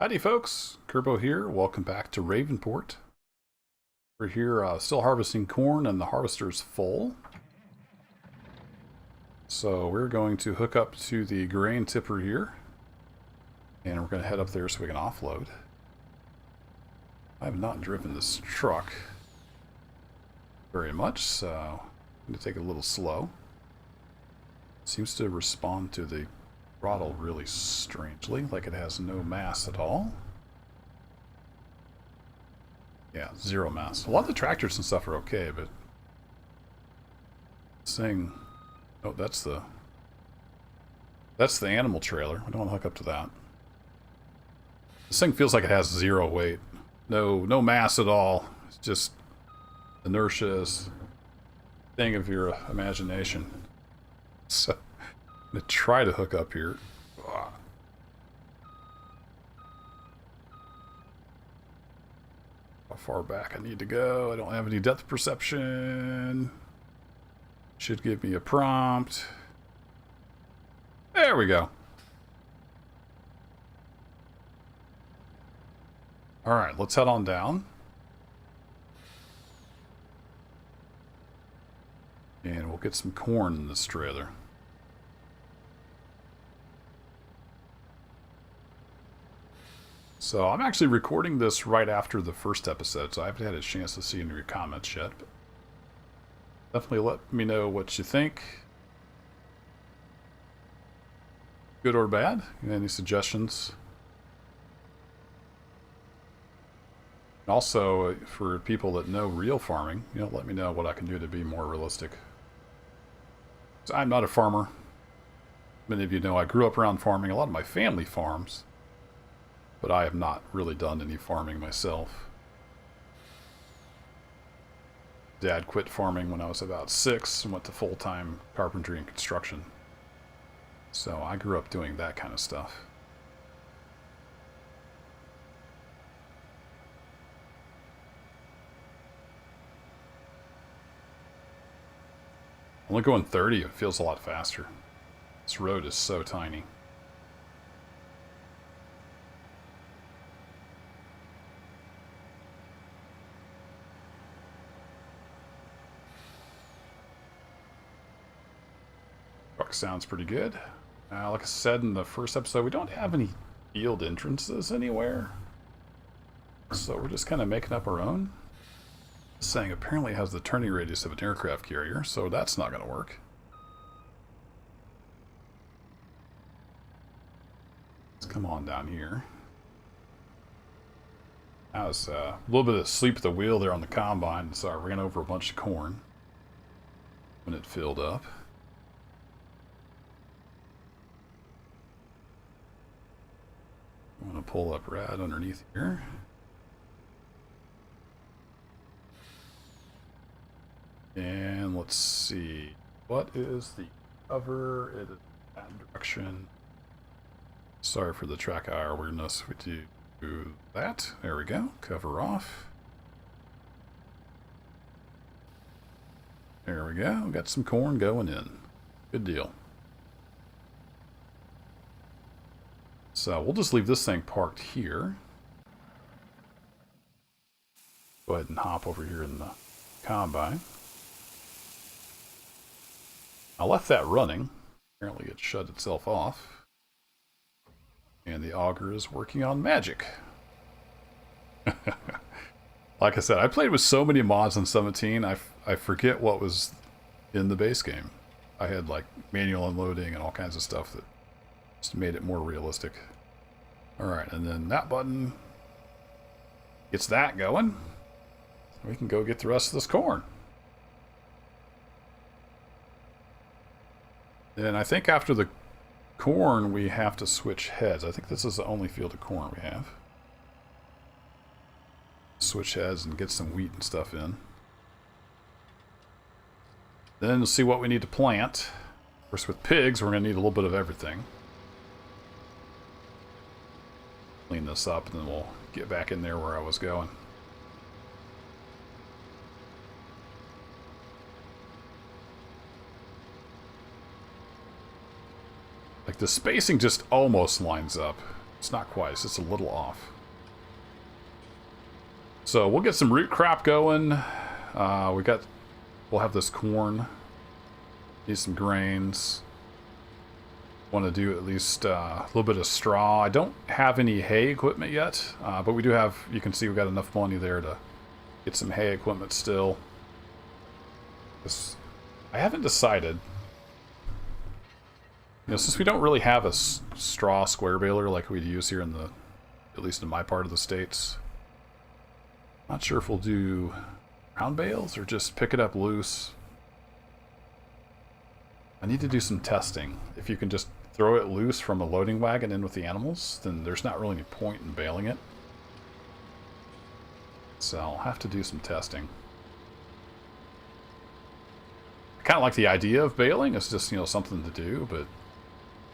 Howdy folks, Kerbo here. Welcome back to Ravenport. We're here still harvesting corn and the harvester's full. So we're going to hook up to the grain tipper here. And we're going to head up there so we can offload. I have not driven this truck very much, so I'm going to take it a little slow. Seems to respond to the throttle really strangely, like it has no mass at all. Yeah, zero mass. A lot of the tractors and stuff are okay, but this thing, oh, that's the animal trailer. I don't want to hook up to that. This thing feels like it has zero weight. No mass at all. It's just inertia is a thing of your imagination. So I'm going to try to hook up here. How far back I need to go. I don't have any depth perception. Should give me a prompt. There we go. Alright, let's head on down. And we'll get some corn in this trailer. So I'm actually recording this right after the first episode, so I haven't had a chance to see any of your comments yet. But definitely let me know what you think. Good or bad? Any suggestions? And also, for people that know real farming, let me know what I can do to be more realistic. So I'm not a farmer. Many of you know I grew up around farming. A lot of my family farms. But I have not really done any farming myself. Dad quit farming when I was about 6 and went to full-time carpentry and construction. So I grew up doing that kind of stuff. Only going 30, it feels a lot faster. This road is so tiny. Sounds pretty good. Like I said in the first episode, we don't have any field entrances anywhere. So we're just kind of making up our own. This thing apparently has the turning radius of an aircraft carrier, so that's not going to work. Let's come on down here. I was a little bit asleep at the wheel there on the combine, so I ran over a bunch of corn when it filled up. I'm going to pull up right underneath here. And let's see. What is the cover? It is that direction. Sorry for the TrackIR weirdness. We do that. There we go. Cover off. There we go. Got some corn going in. Good deal. So we'll just leave this thing parked here. Go ahead and hop over here in the combine. I left that running. Apparently it shut itself off. And the auger is working on magic. Like I said, I played with so many mods on 17, I forget what was in the base game. I had like manual unloading and all kinds of stuff that just made it more realistic. Alright, and then that button gets that going. We can go get the rest of this corn. And I think after the corn we have to switch heads. I think this is the only field of corn we have. Switch heads and get some wheat and stuff in. Then we'll see what we need to plant. Of course, with pigs, we're going to need a little bit of everything. Clean this up, and then we'll get back in there where I was going. Like, the spacing just almost lines up. It's not quite. It's just a little off. So we'll get some root crop going. We'll have this corn. Need some grains. Want to do at least a little bit of straw. I don't have any hay equipment yet, but we do have, you can see we've got enough money there to get some hay equipment still. I haven't decided. You know, since we don't really have a straw square baler like we'd use here in the, at least in my part of the States. Not sure if we'll do round bales or just pick it up loose. I need to do some testing. If you can just throw it loose from a loading wagon in with the animals, then there's not really any point in baling it. So I'll have to do some testing. I kind of like the idea of baling. It's just, you know, something to do, but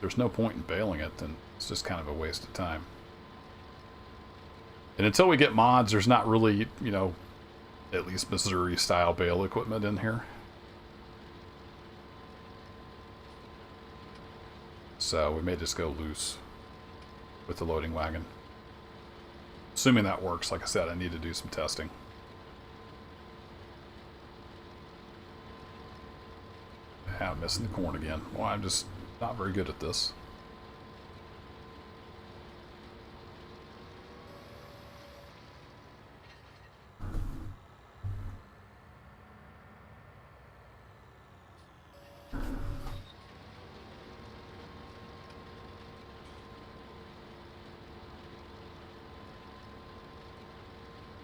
there's no point in baling it, then it's just kind of a waste of time. And until we get mods, there's not really, you know, at least Missouri-style bale equipment in here. So we may just go loose with the loading wagon. Assuming that works, like I said, I need to do some testing. I'm missing the corn again. Well, I'm just not very good at this.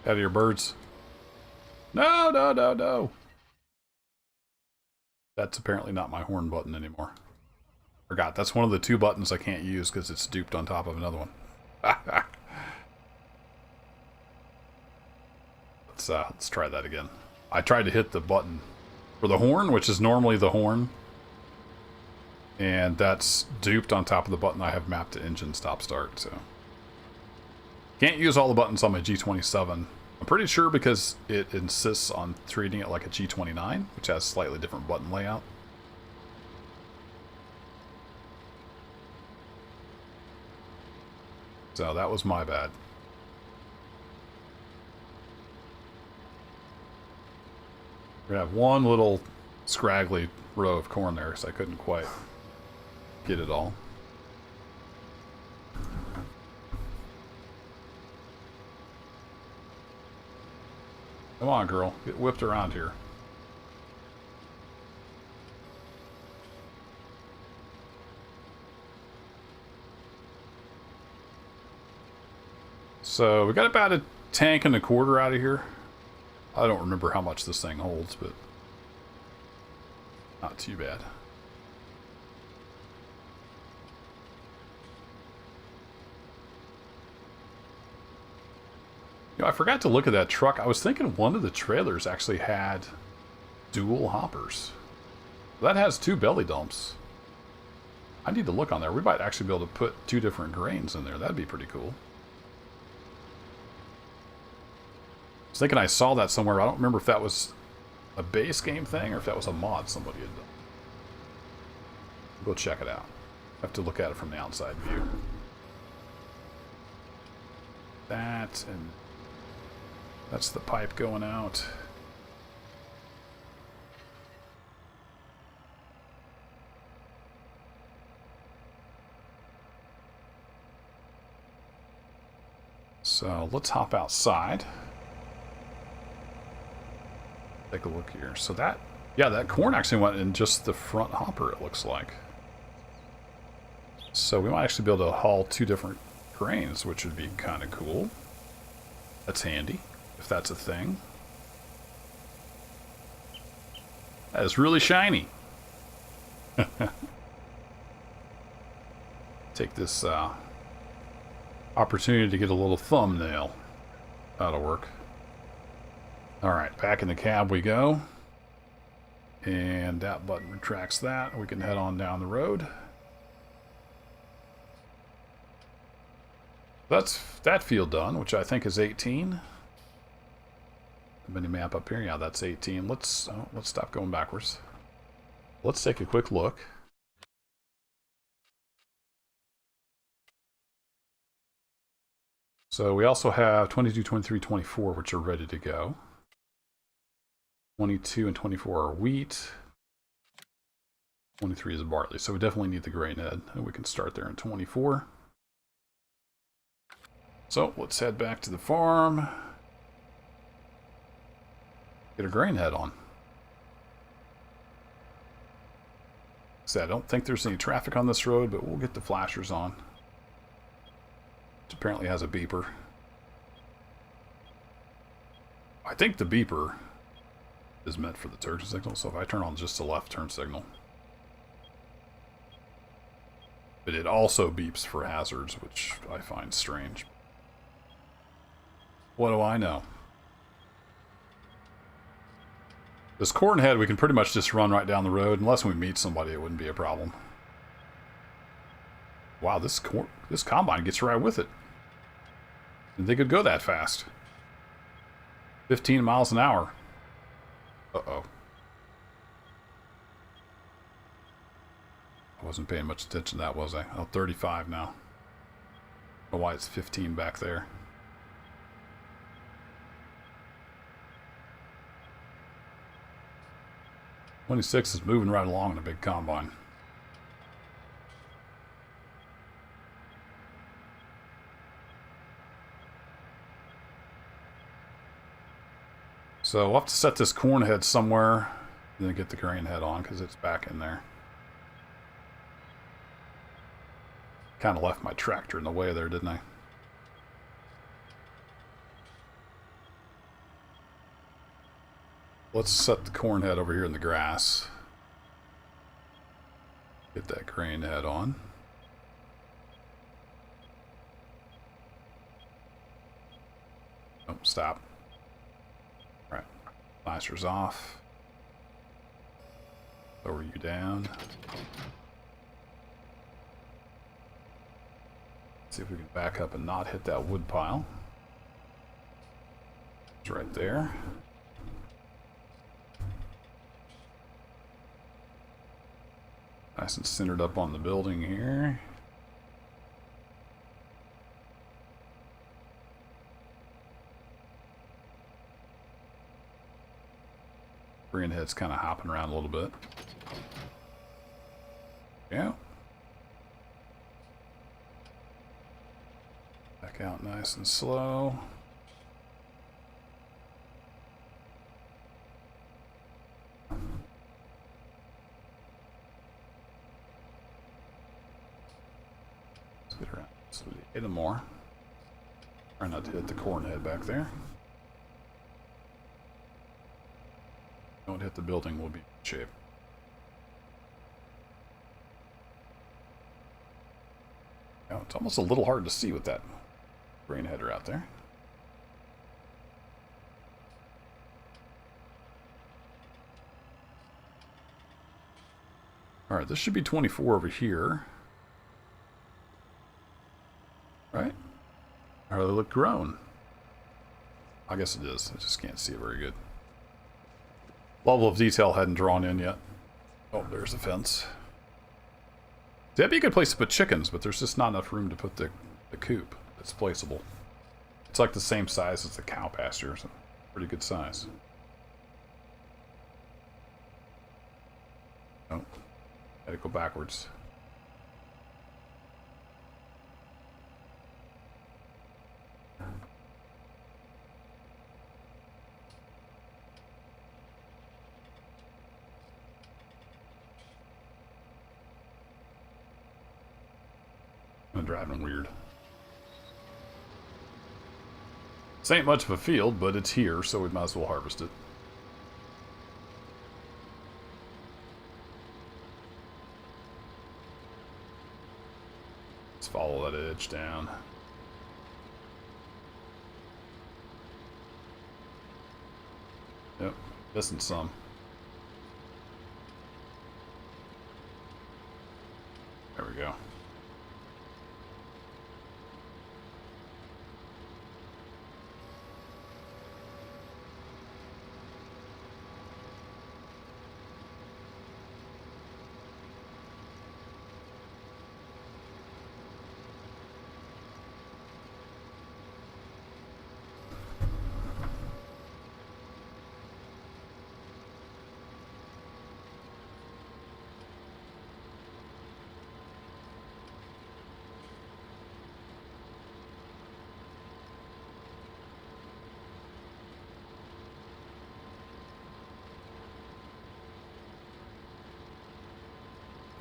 Out of your birds. No, no, no, no. That's apparently not my horn button anymore. Forgot, that's one of the two buttons I can't use because it's duped on top of another one. Let's try that again. I tried to hit the button for the horn, which is normally the horn. And that's duped on top of the button I have mapped to engine stop start, so. Can't use all the buttons on my G27. I'm pretty sure because it insists on treating it like a G29, which has slightly different button layout. So that was my bad. We're gonna have one little scraggly row of corn there, so I couldn't quite get it all. Come on, girl. Get whipped around here. So, we got about a tank and a quarter out of here. I don't remember how much this thing holds, but not too bad. You know, I forgot to look at that truck. I was thinking one of the trailers actually had dual hoppers. That has two belly dumps. I need to look on there. We might actually be able to put two different grains in there. That'd be pretty cool. I was thinking I saw that somewhere. I don't remember if that was a base game thing or if that was a mod somebody had done. Go check it out. I have to look at it from the outside view. That, and that's the pipe going out. So let's hop outside. Take a look here. So that, yeah, that corn actually went in just the front hopper, it looks like. So we might actually be able to haul two different grains, which would be kind of cool. That's handy, if that's a thing. That is really shiny. Take this opportunity to get a little thumbnail. That'll work. Alright, back in the cab we go. And that button retracts that. We can head on down the road. That's that field done, which I think is 18. The mini map up here, yeah, that's 18. Let's stop going backwards. Let's take a quick look. So we also have 22, 23, 24, which are ready to go. 22 and 24 are wheat. 23 is barley. So we definitely need the grain head. And we can start there in 24. So let's head back to the farm. Get a grain head on. So I don't think there's any traffic on this road, but we'll get the flashers on. It apparently has a beeper. I think the beeper is meant for the turn signal, so if I turn on just the left turn signal. But it also beeps for hazards, which I find strange. What do I know? This corn head, we can pretty much just run right down the road. Unless we meet somebody, it wouldn't be a problem. Wow, this combine gets right with it. Didn't think it'd go that fast. 15 miles an hour. Uh-oh. I wasn't paying much attention to that, was I? Oh, 35 now. I don't know why it's 15 back there. '26 is moving right along in a big combine. So we'll have to set this corn head somewhere and then get the grain head on because it's back in there. Kind of left my tractor in the way there, didn't I? Let's set the corn head over here in the grass. Get that grain head on. Oh, stop. All right, flashers off. Lower you down. See if we can back up and not hit that wood pile. It's right there. Nice and centered up on the building here. Green head's kind of hopping around a little bit. Yeah. Back out nice and slow. Let's get around so we hit them more. Try not to hit the corn head back there. Don't hit the building, we'll be in shape. Now, it's almost a little hard to see with that grain header out there. Alright, this should be 24 over here. Right? Or they look grown. I guess it is. I just can't see it very good. Level of detail hadn't drawn in yet. Oh, there's the fence. That'd be a good place to put chickens, but there's just not enough room to put the coop that's placeable. It's like the same size as the cow pasture, so pretty good size. Oh, had to go backwards. I'm driving weird. This ain't much of a field, but it's here, so we might as well harvest it. Let's follow that edge down. Yep, missing some. There we go.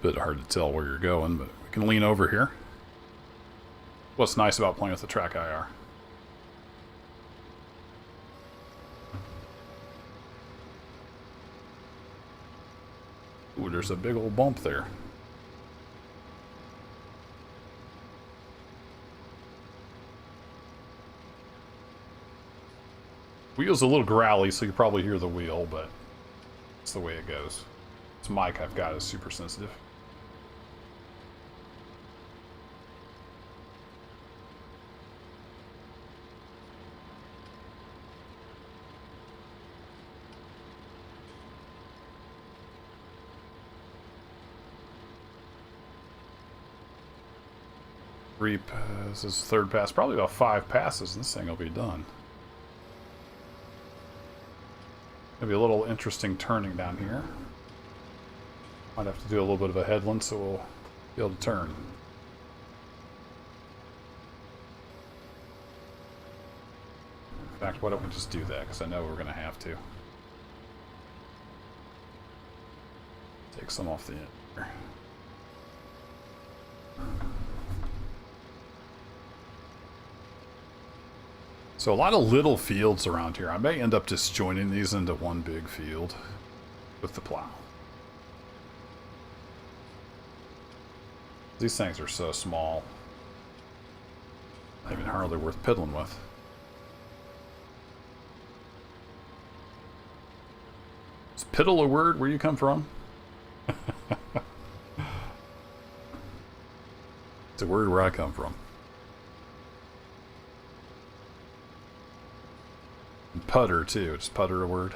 Bit hard to tell where you're going, but we can lean over here. What's nice about playing with the TrackIR. Ooh, there's a big old bump there. Wheel's a little growly, so you probably hear the wheel, but it's the way it goes. This mic I've got is super sensitive. This is third pass. Probably about 5 passes and this thing will be done. Maybe a little interesting turning down here. Might have to do a little bit of a headland so we'll be able to turn. In fact, why don't we just do that, because I know we're going to have to. Take some off the end here. So a lot of little fields around here. I may end up just joining these into one big field with the plow. These things are so small. Not even hardly worth piddling with. Is piddle a word where you come from? It's a word where I come from. Putter too. Is putter a word?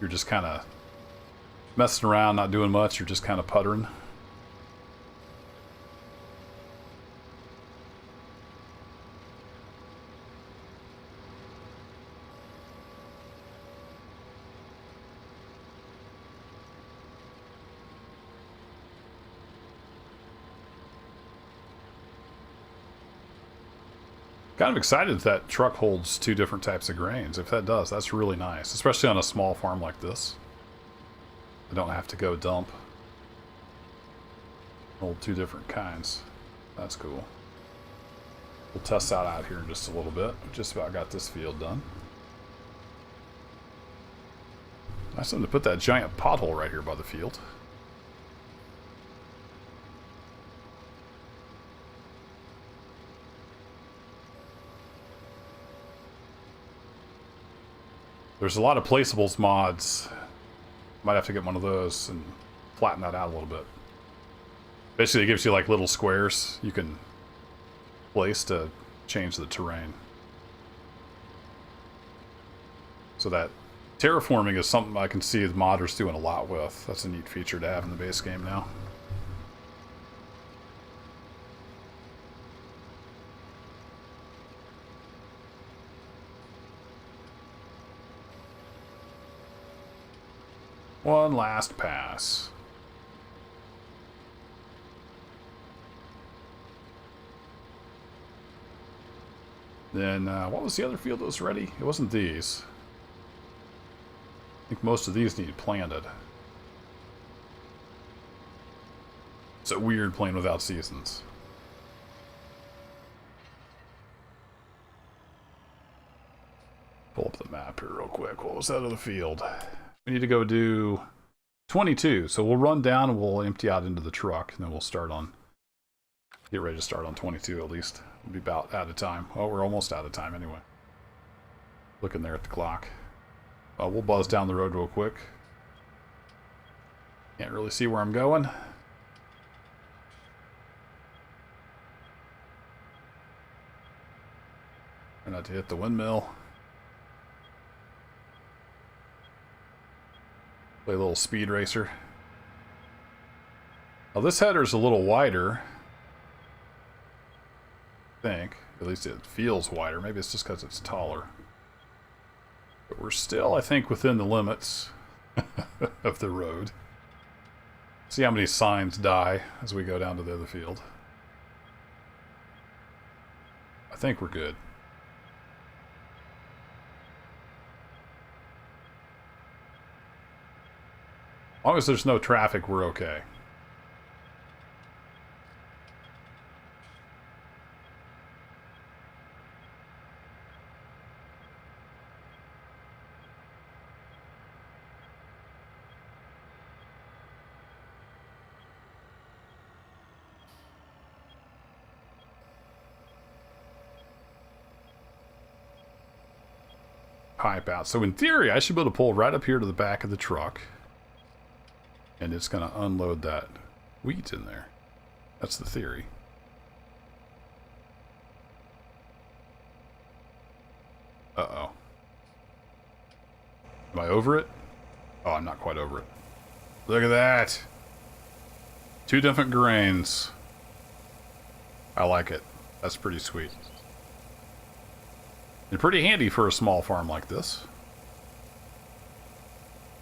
You're just kind of messing around, not doing much. You're just kind of puttering. Kind of excited that truck holds 2 different types of grains. If that does, that's really nice, especially on a small farm like this. I don't have to go dump. Hold 2 different kinds. That's cool. We'll test that out here in just a little bit. Just about got this field done. Nice of them to put that giant pothole right here by the field. There's a lot of placeables mods. Might have to get one of those and flatten that out a little bit. Basically, it gives you like little squares you can place to change the terrain. So that terraforming is something I can see the modders doing a lot with. That's a neat feature to have in the base game now. One last pass. Then, what was the other field that was ready? It wasn't these. I think most of these need planted. It's weird playing without seasons. Pull up the map here real quick. What was that other field? We need to go do 22. So we'll run down and we'll empty out into the truck. And then we'll start on... Get ready to start on 22 at least. We'll be about out of time. Oh, we're almost out of time anyway. Looking there at the clock. We'll buzz down the road real quick. Can't really see where I'm going. Try not to hit the windmill. Play a little speed racer. Now this header's a little wider. I think. At least it feels wider. Maybe it's just because it's taller. But we're still, I think, within the limits of the road. See how many signs die as we go down to the other field. I think we're good. As long as there's no traffic, we're okay. pipe out. So in theory, I should be able to pull right up here to the back of the truck. And it's going to unload that wheat in there. That's the theory. Uh-oh. Am I over it? Oh, I'm not quite over it. Look at that. 2 different grains. I like it. That's pretty sweet. And pretty handy for a small farm like this.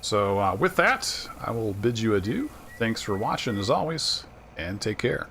So with that, I will bid you adieu. Thanks for watching as always, and take care.